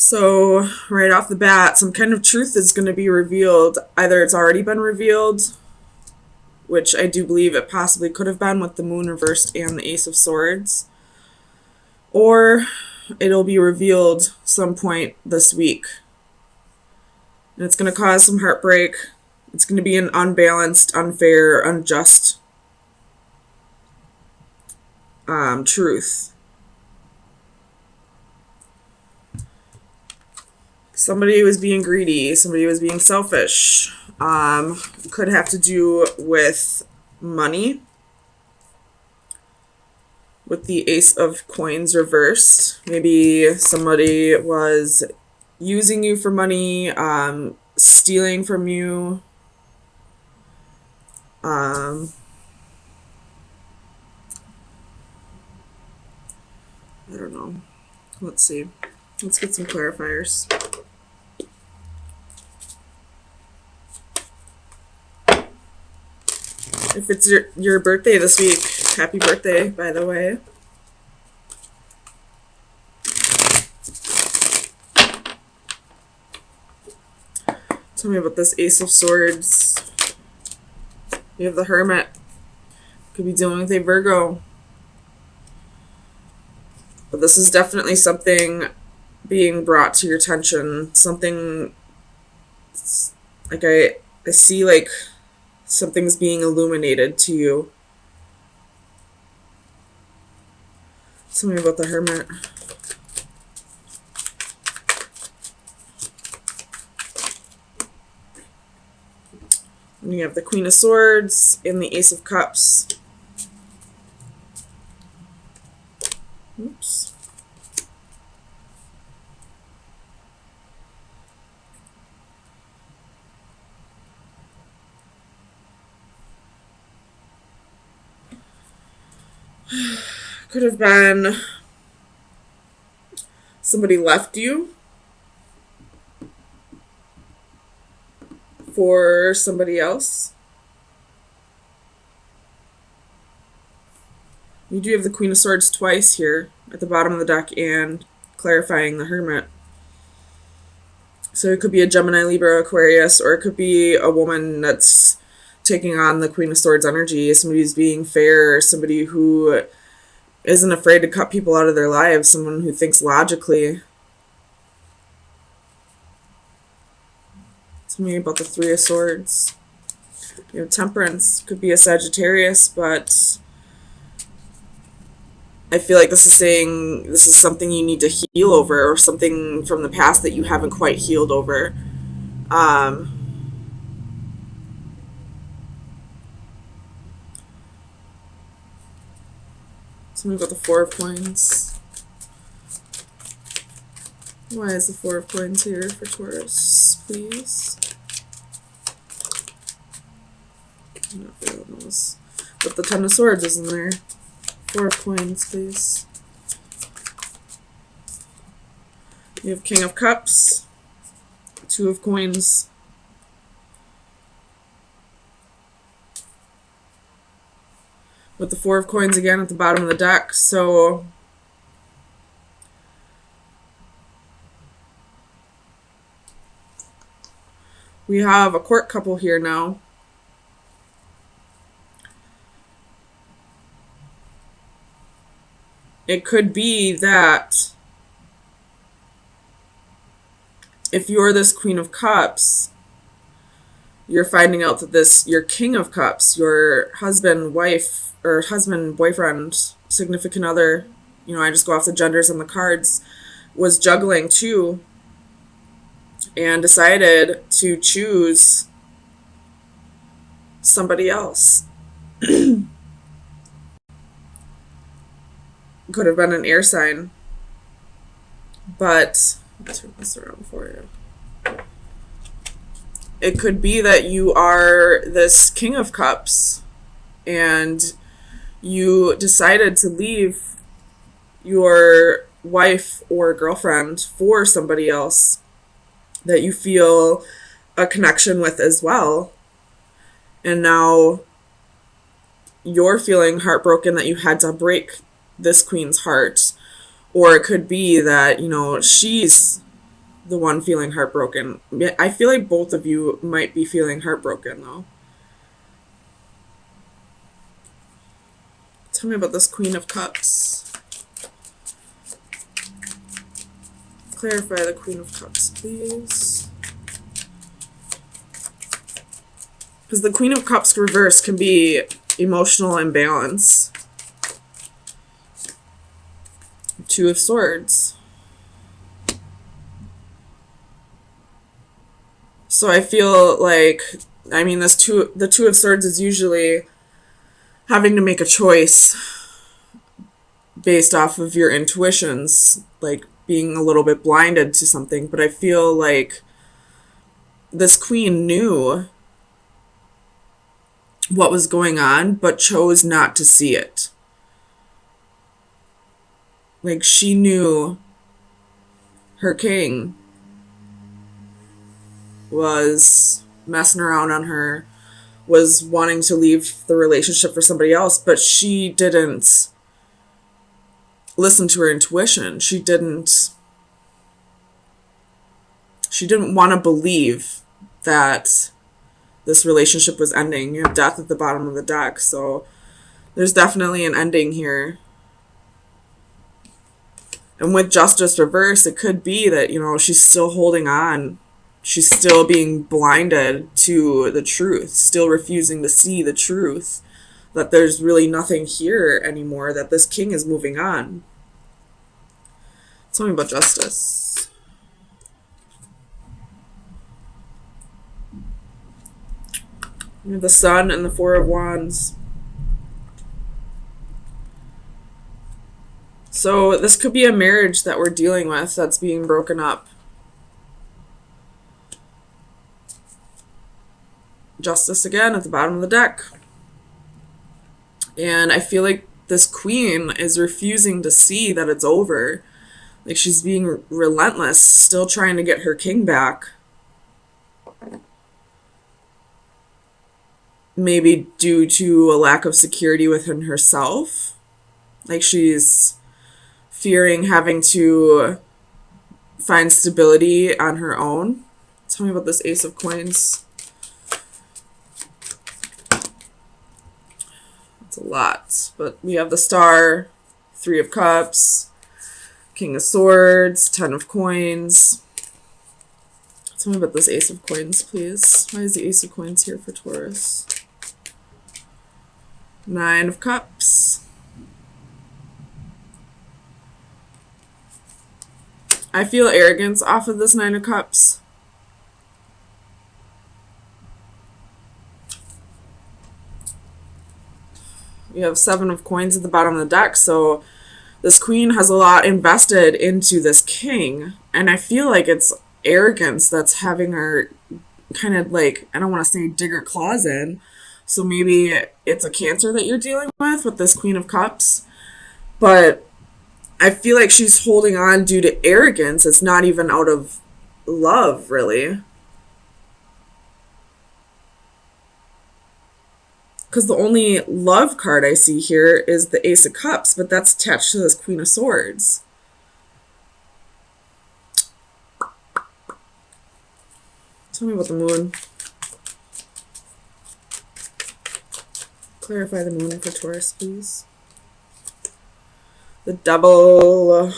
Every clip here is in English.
So, right off the bat, some kind of truth is going to be revealed. Either it's already been revealed, which I do believe it possibly could have been with the moon reversed and the Ace of Swords, or it'll be revealed some point this week. And it's going to cause some heartbreak. It's going to be an unbalanced, unfair, unjust truth. Somebody was being greedy. Somebody was being selfish. Could have to do with money. With the Ace of Coins reversed. Maybe somebody was using you for money, stealing from you. I don't know. Let's see. Let's get some clarifiers. If it's your birthday this week, happy birthday, by the way. Tell me about this Ace of Swords. You have the Hermit. Could be dealing with a Virgo. But this is definitely something being brought to your attention. Something, like I see like something's being illuminated to you. Tell me about the Hermit. And you have the Queen of Swords and the Ace of Cups. Oops. Could have been somebody left you for somebody else. You do have the Queen of Swords twice here at the bottom of the deck and clarifying the Hermit. So it could be a Gemini, Libra, Aquarius, or it could be a woman that's taking on the Queen of Swords energy. Somebody who's being fair, somebody who isn't afraid to cut people out of their lives, someone who thinks logically. Tell me about the Three of Swords. You have Temperance. Could be a Sagittarius, but I feel like this is saying this is something you need to heal over, or something from the past that you haven't quite healed over. Tell me about the Four of Coins. Why is the Four of Coins here for Taurus, please? I'm not feeling those. But the Ten of Swords is in there. Four of Coins, please. You have King of Cups, Two of Coins. With the Four of Coins again at the bottom of the deck. So we have a court couple here now. It could be that if you're this Queen of Cups, you're finding out that your King of Cups, your husband, wife, or husband, boyfriend, significant other, I just go off the genders on the cards, was juggling too and decided to choose somebody else. Could have been an air sign. But I'll turn this around for you. It could be that you are this King of Cups and you decided to leave your wife or girlfriend for somebody else that you feel a connection with as well. And now you're feeling heartbroken that you had to break this queen's heart. Or it could be that, she's the one feeling heartbroken. I feel like both of you might be feeling heartbroken, though. Tell me about this Queen of Cups. Clarify the Queen of Cups, please. Because the Queen of Cups reverse can be emotional imbalance. Two of Swords. So I feel like, I mean, the Two of Swords is usually having to make a choice based off of your intuitions, like being a little bit blinded to something. But I feel like this queen knew what was going on, but chose not to see it. Like, she knew her king was messing around on her, was wanting to leave the relationship for somebody else, but she didn't listen to her intuition. She didn't want to believe that this relationship was ending. You have Death at the bottom of the deck, so there's definitely an ending here. And with Justice reverse, it could be that, you know, she's still holding on. She's still being blinded to the truth, still refusing to see the truth, that there's really nothing here anymore, that this king is moving on. Tell me about Justice. You have the Sun and the Four of Wands. So this could be a marriage that we're dealing with that's being broken up. Justice again at the bottom of the deck. And I feel like this queen is refusing to see that it's over. Like, she's being relentless, still trying to get her king back. Maybe due to a lack of security within herself. Like, she's fearing having to find stability on her own. Tell me about this Ace of Coins. It's a lot, but we have the Star, Three of Cups, King of Swords, Ten of Coins. Tell me about this Ace of Coins, please. Why is the Ace of Coins here for Taurus? Nine of Cups. I feel arrogance off of this Nine of Cups. You have Seven of Coins at the bottom of the deck, so this queen has a lot invested into this king, and I feel like it's arrogance that's having her kind of, like, I don't want to say dig her claws in, so maybe it's a Cancer that you're dealing with this Queen of Cups, but I feel like she's holding on due to arrogance. It's not even out of love, really. Because the only love card I see here is the Ace of Cups, but that's attached to this Queen of Swords. Tell me about the Moon. Clarify the Moon for Taurus, please. The Devil.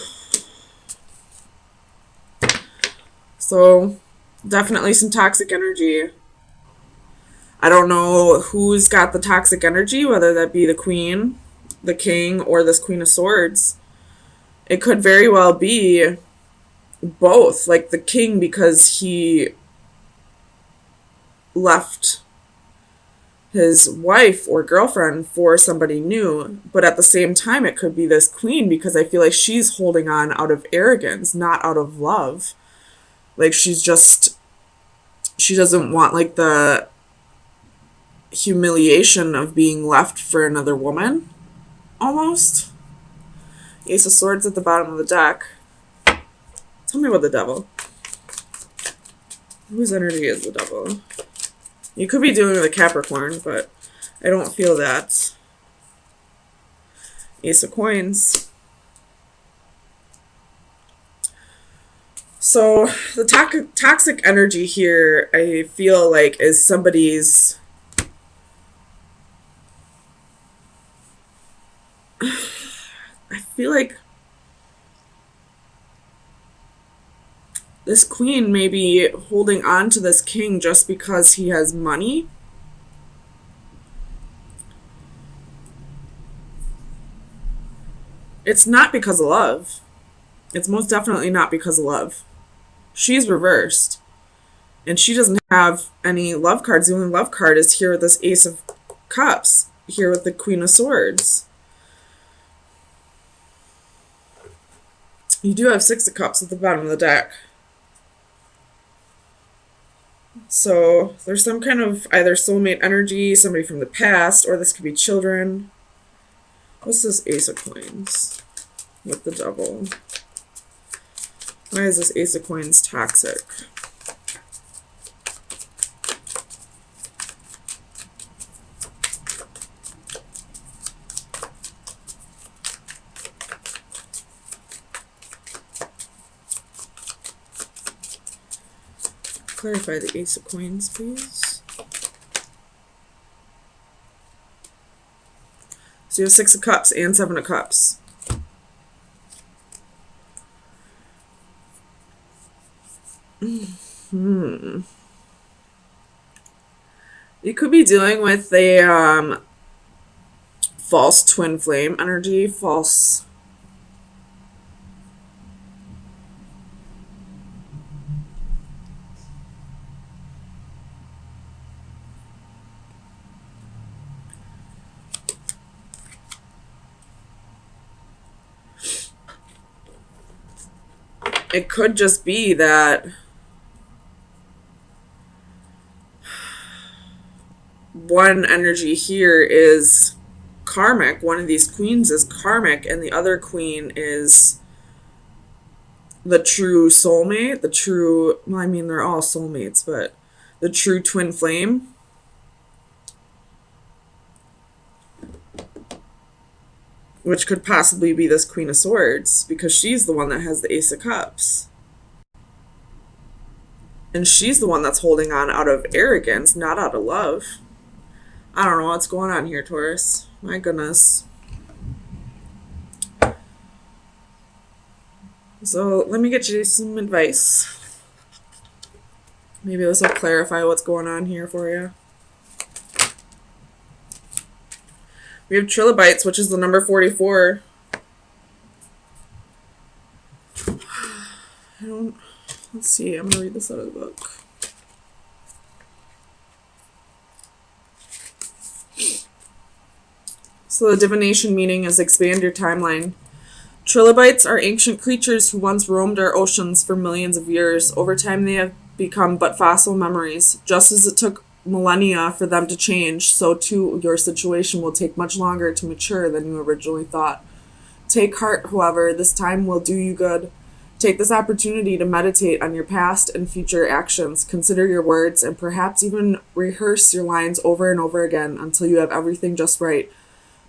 So, definitely some toxic energy. I don't know who's got the toxic energy, whether that be the Queen, the King, or this Queen of Swords. It could very well be both. Like the King, because he left his wife or girlfriend for somebody new, but at the same time it could be this Queen, because I feel like she's holding on out of arrogance, not out of love. Like, she doesn't want, like, the humiliation of being left for another woman, almost. Ace of Swords at the bottom of the deck. Tell me about the Devil. Whose energy is the Devil? You could be dealing with a Capricorn, but I don't feel that. Ace of Coins. So the toxic energy here, I feel like, is somebody's. I feel like this queen may be holding on to this king just because he has money. It's not because of love. It's most definitely not because of love. She's reversed. And she doesn't have any love cards. The only love card is here with this Ace of Cups, here with the Queen of Swords. You do have Six of Cups at the bottom of the deck. So there's some kind of either soulmate energy, somebody from the past, or this could be children. What's this Ace of Coins with the Devil? Why is this Ace of Coins toxic? Clarify the Ace of Coins, please. So you have Six of Cups and Seven of Cups. You could be dealing with a false twin flame energy, false. It could just be that one energy here is karmic. One of these queens is karmic, and the other queen is the true soulmate. The true, well, I mean, they're all soulmates, but the true twin flame. Which could possibly be this Queen of Swords, because she's the one that has the Ace of Cups. And she's the one that's holding on out of arrogance, not out of love. I don't know what's going on here, Taurus. My goodness. So let me get you some advice. Maybe this will clarify what's going on here for you. We have trilobites, which is the number 44. Let's see, I'm going to read this out of the book. So the divination meaning is expand your timeline. Trilobites are ancient creatures who once roamed our oceans for millions of years. Over time, they have become but fossil memories. Just as it took millennia for them to change, so too your situation will take much longer to mature than you originally thought. Take heart, however, this time will do you good. Take this opportunity to meditate on your past and future actions. Consider your words and perhaps even rehearse your lines over and over again until you have everything just right.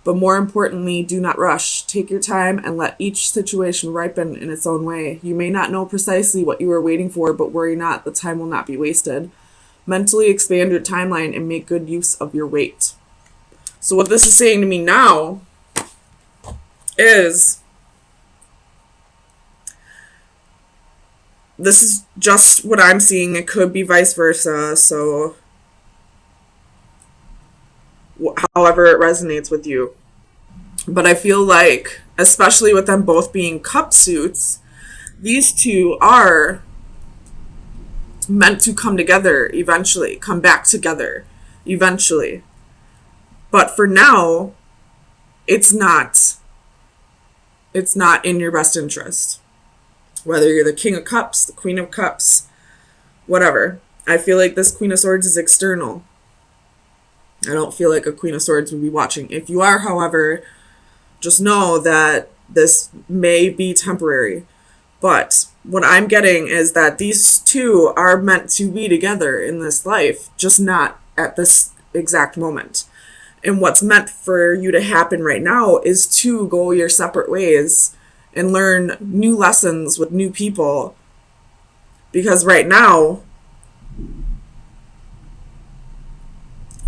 But more importantly, do not rush. Take your time and let each situation ripen in its own way. You may not know precisely what you are waiting for, but worry not, the time will not be wasted. Mentally expand your timeline and make good use of your weight. So what this is saying to me now is, this is just what I'm seeing. It could be vice versa. So however it resonates with you. But I feel like, especially with them both being cup suits, these two are meant to come together eventually, come back together eventually. But for now, it's not in your best interest. Whether you're the King of Cups, the Queen of Cups, whatever. I feel like this Queen of Swords is external. I don't feel like a Queen of Swords would be watching. If you are, however, just know that this may be temporary. But what I'm getting is that these two are meant to be together in this life, just not at this exact moment. And what's meant for you to happen right now is to go your separate ways and learn new lessons with new people Because right now,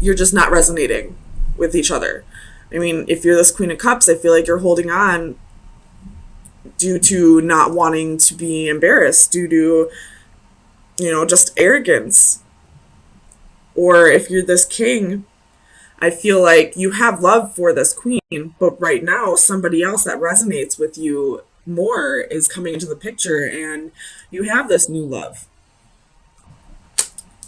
you're just not resonating with each other. I mean, if you're this Queen of Cups, I feel like you're holding on due to not wanting to be embarrassed, due to, just arrogance. Or if you're this King, I feel like you have love for this Queen, but right now somebody else that resonates with you more is coming into the picture, and you have this new love.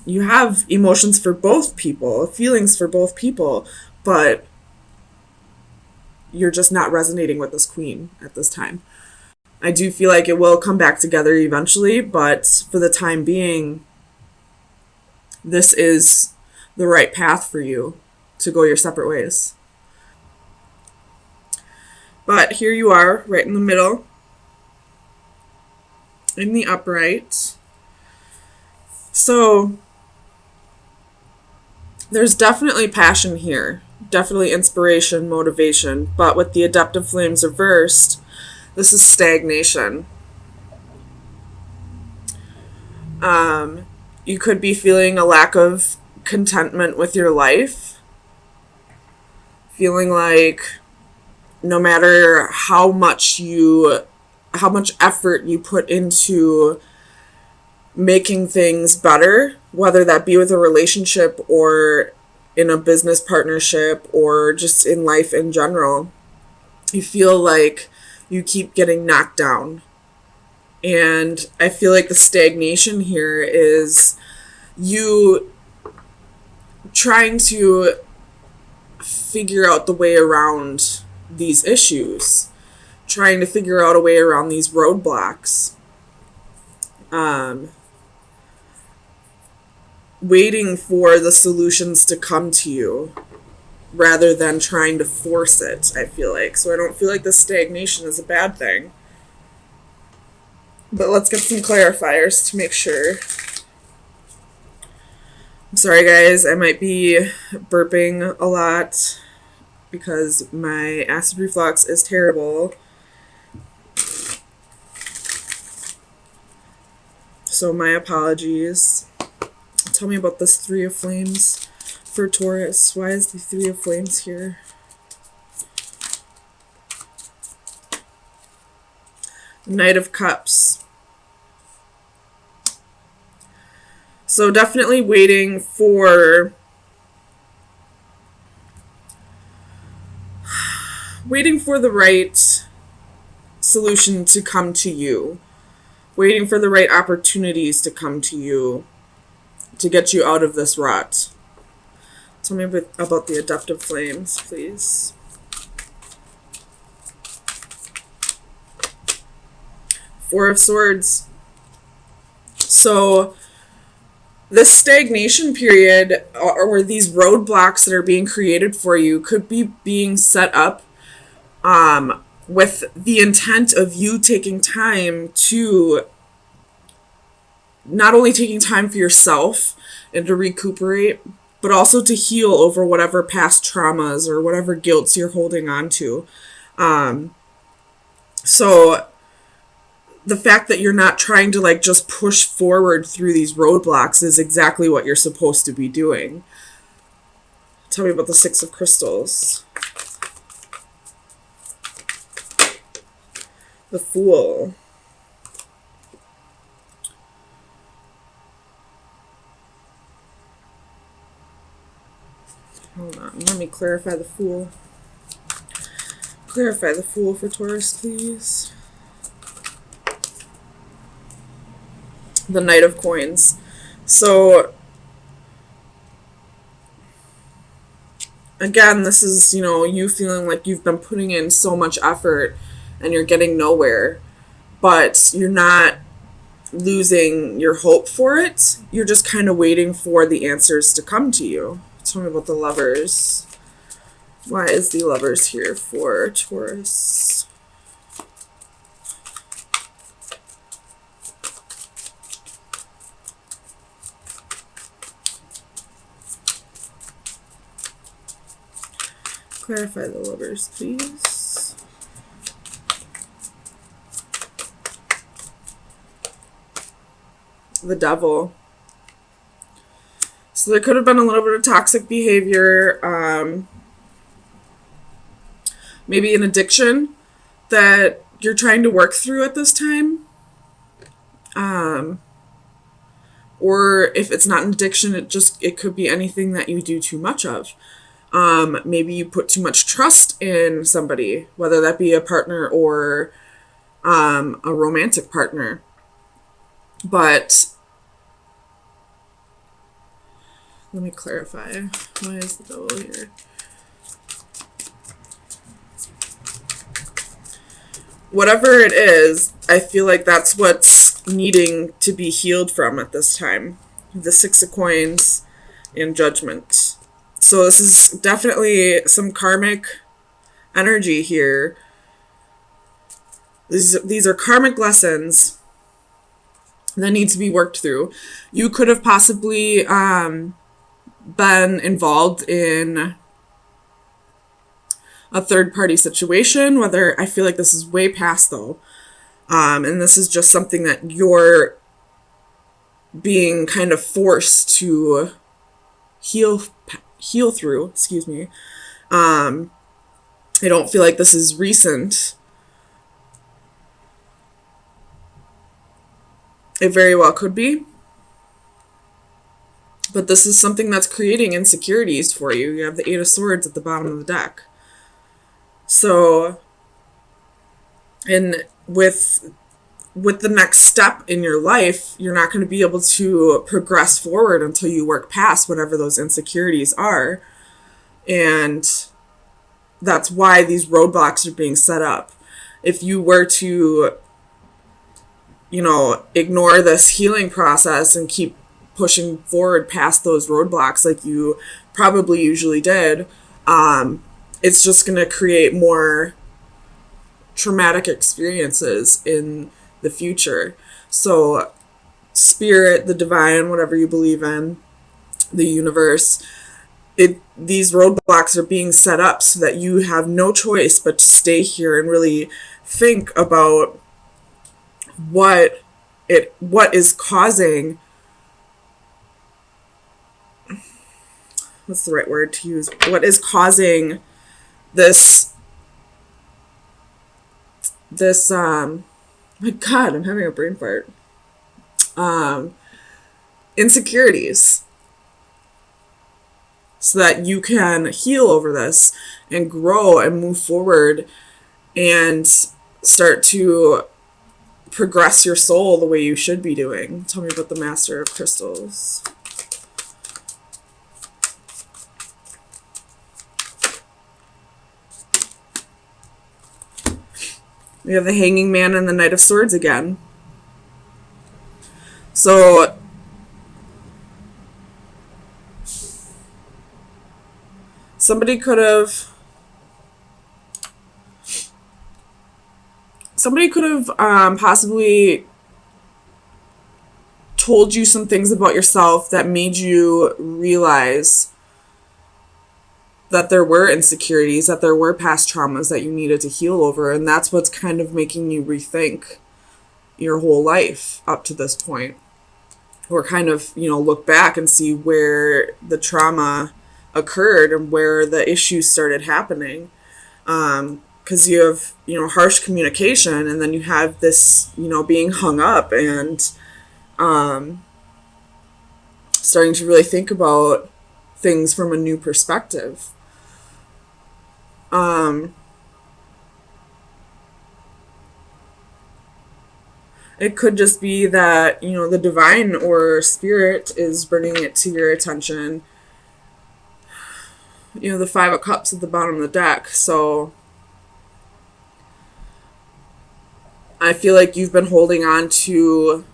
You have emotions for both people, feelings for both people, but you're just not resonating with this Queen at this time. I do feel like it will come back together eventually, but for the time being, this is the right path for you to go your separate ways. But here you are, right in the middle, in the upright. So there's definitely passion here, definitely inspiration, motivation, but with the Adaptive Flames reversed, this is stagnation. You could be feeling a lack of contentment with your life, feeling like no matter how much effort you put into making things better, whether that be with a relationship or in a business partnership or just in life in general, you feel like you keep getting knocked down. And I feel like the stagnation here is you trying to figure out the way around these issues, trying to figure out a way around these roadblocks, waiting for the solutions to come to you rather than trying to force it, I feel like. So I don't feel like this stagnation is a bad thing. But let's get some clarifiers to make sure. I'm sorry, guys. I might be burping a lot because my acid reflux is terrible. So my apologies. Tell me about this Three of Flames for Taurus. Why is the Three of Flames here? Knight of Cups. So definitely waiting for the right solution to come to you. Waiting for the right opportunities to come to you to get you out of this rut. Tell me about the Adaptive Flames, please. Four of Swords. So this stagnation period, or these roadblocks that are being created for you, could be being set up with the intent of you taking time to not only taking time for yourself and to recuperate, but also to heal over whatever past traumas or whatever guilts you're holding on to. So the fact that you're not trying to just push forward through these roadblocks is exactly what you're supposed to be doing. Tell me about the Six of Crystals. The Fool. Hold on, let me clarify the Fool. Clarify the Fool for Taurus, please. The Knight of Coins. So again, this is, you feeling like you've been putting in so much effort and you're getting nowhere, but you're not losing your hope for it. You're just kind of waiting for the answers to come to you. Tell me about the Lovers. Why is the Lovers here for Taurus? Clarify the Lovers, please. the devil. So there could have been a little bit of toxic behavior, maybe an addiction that you're trying to work through at this time. Or if it's not an addiction, it could be anything that you do too much of. Maybe you put too much trust in somebody, whether that be a partner or a romantic partner. But let me clarify. Why is the devil here? Whatever it is, I feel like that's what's needing to be healed from at this time. The Six of Coins and Judgment. So this is definitely some karmic energy here. These are karmic lessons that need to be worked through. You could have possibly been involved in a third-party situation, whether I feel like this is way past, though. And this is just something that you're being kind of forced to heal through. Excuse me. I don't feel like this is recent. It very well could be. But this is something that's creating insecurities for you. You have the Eight of Swords at the bottom of the deck. So, and with the next step in your life, you're not going to be able to progress forward until you work past whatever those insecurities are. And that's why these roadblocks are being set up. If you were to, ignore this healing process and keep pushing forward past those roadblocks like you probably usually did, it's just going to create more traumatic experiences in the future. So spirit, the divine, whatever you believe in, the universe, these roadblocks are being set up so that you have no choice but to stay here and really think about what is causing, what's the right word to use? What is causing this my God, I'm having a brain fart. Insecurities. So that you can heal over this and grow and move forward and start to progress your soul the way you should be doing. Tell me about the Master of Crystals. We have the Hanging Man and the Knight of Swords again. So somebody could have possibly told you some things about yourself that made you realize that there were insecurities, that there were past traumas that you needed to heal over, and that's what's kind of making you rethink your whole life up to this point. Or kind of, look back and see where the trauma occurred and where the issues started happening. Because you have, harsh communication, and then you have this, being hung up and starting to really think about things from a new perspective. It could just be that, the divine or spirit is bringing it to your attention. The Five of Cups at the bottom of the deck. So I feel like you've been holding on to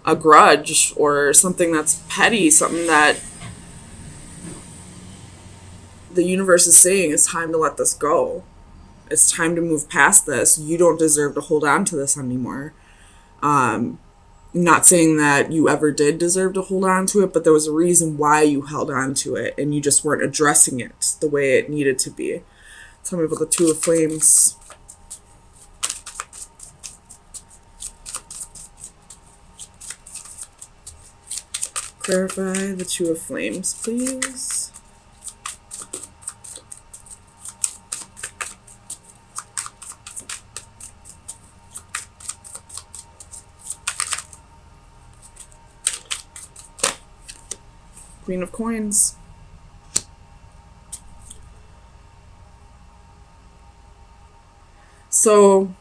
a grudge or something that's petty, something that the universe is saying it's time to let this go. It's time to move past this. You don't deserve to hold on to this anymore. Not saying that you ever did deserve to hold on to it, but there was a reason why you held on to it, and you just weren't addressing it the way it needed to be. Tell me about the Two of Flames. Clarify the Two of Flames, please. Queen of Coins. So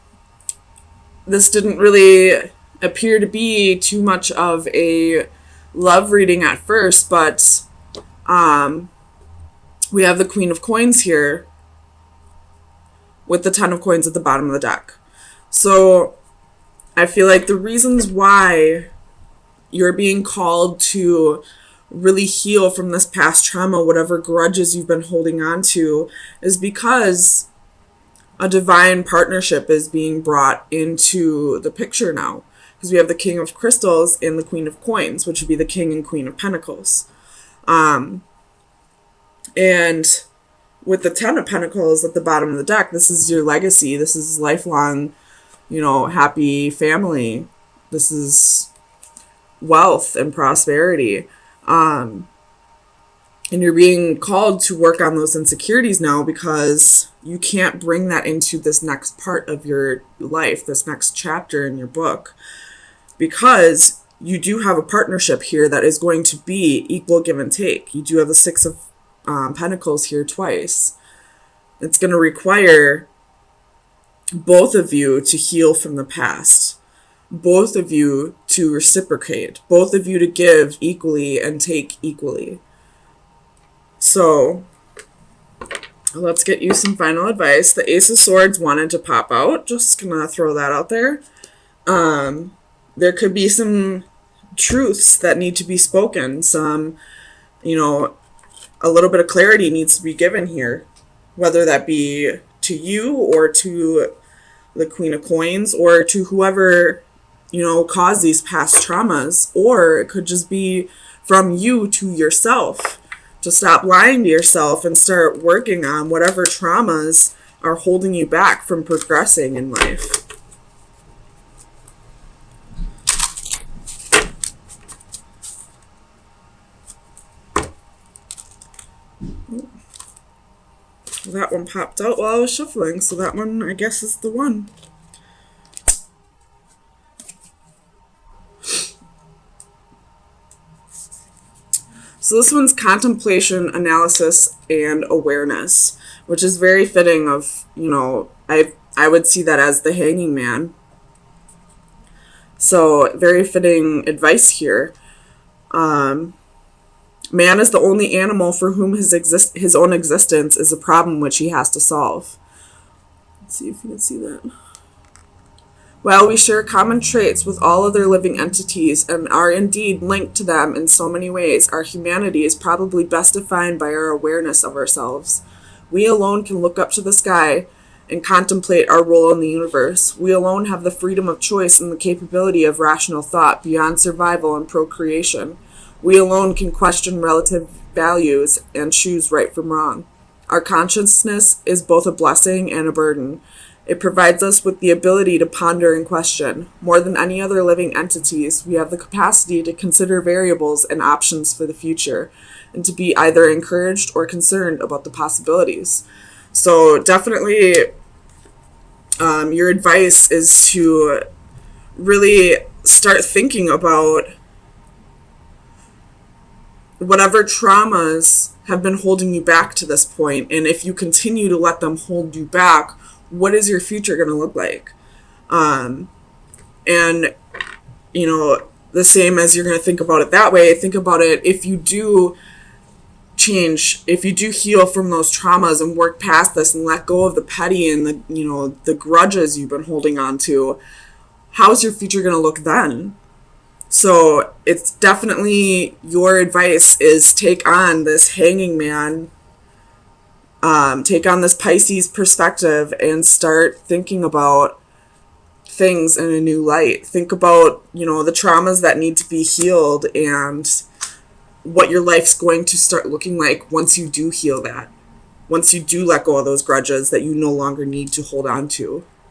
this didn't really appear to be too much of a love reading at first, but we have the Queen of Coins here with the Ten of Coins at the bottom of the deck. So I feel like the reasons why you're being called to really heal from this past trauma, whatever grudges you've been holding on to, is because a divine partnership is being brought into the picture now. Because we have the King of Crystals and the Queen of Coins, which would be the King and Queen of Pentacles. And with the Ten of Pentacles at the bottom of the deck, this is your legacy. This is lifelong, happy family. This is wealth and prosperity. And you're being called to work on those insecurities now because you can't bring that into this next part of your life, this next chapter in your book, because you do have a partnership here that is going to be equal give and take. You do have the Six of Pentacles here twice. It's going to require both of you to heal from the past, both of you to reciprocate, both of you to give equally and take equally. So let's get you some final advice. The Ace of Swords wanted to pop out. Just gonna throw that out there. There could be some truths that need to be spoken. Some, a little bit of clarity needs to be given here, whether that be to you or to the Queen of Coins or to whoever, caused these past traumas, or it could just be from you to yourself. To stop lying to yourself and start working on whatever traumas are holding you back from progressing in life. That one popped out while I was shuffling, so that one, I guess, is the one. So this one's contemplation, analysis, and awareness, which is very fitting of, I would see that as the Hanging Man. So very fitting advice here. Man is the only animal for whom his own existence is a problem which he has to solve. Let's see if you can see that. While we share common traits with all other living entities and are indeed linked to them in so many ways, our humanity is probably best defined by our awareness of ourselves. We alone can look up to the sky and contemplate our role in the universe. We alone have the freedom of choice and the capability of rational thought beyond survival and procreation. We alone can question relative values and choose right from wrong. Our consciousness is both a blessing and a burden. It provides us with the ability to ponder and question. More than any other living entities, we have the capacity to consider variables and options for the future, and to be either encouraged or concerned about the possibilities. So definitely, your advice is to really start thinking about whatever traumas have been holding you back to this point, and if you continue to let them hold you back, what is your future going to look like? And, the same as you're going to think about it that way, think about it if you do change, if you do heal from those traumas and work past this and let go of the petty and the grudges you've been holding on to, how's your future going to look then? So it's definitely your advice is take on this Hanging Man, take on this Pisces perspective and start thinking about things in a new light. Think about, the traumas that need to be healed and what your life's going to start looking like once you do heal that. Once you do let go of those grudges that you no longer need to hold on to.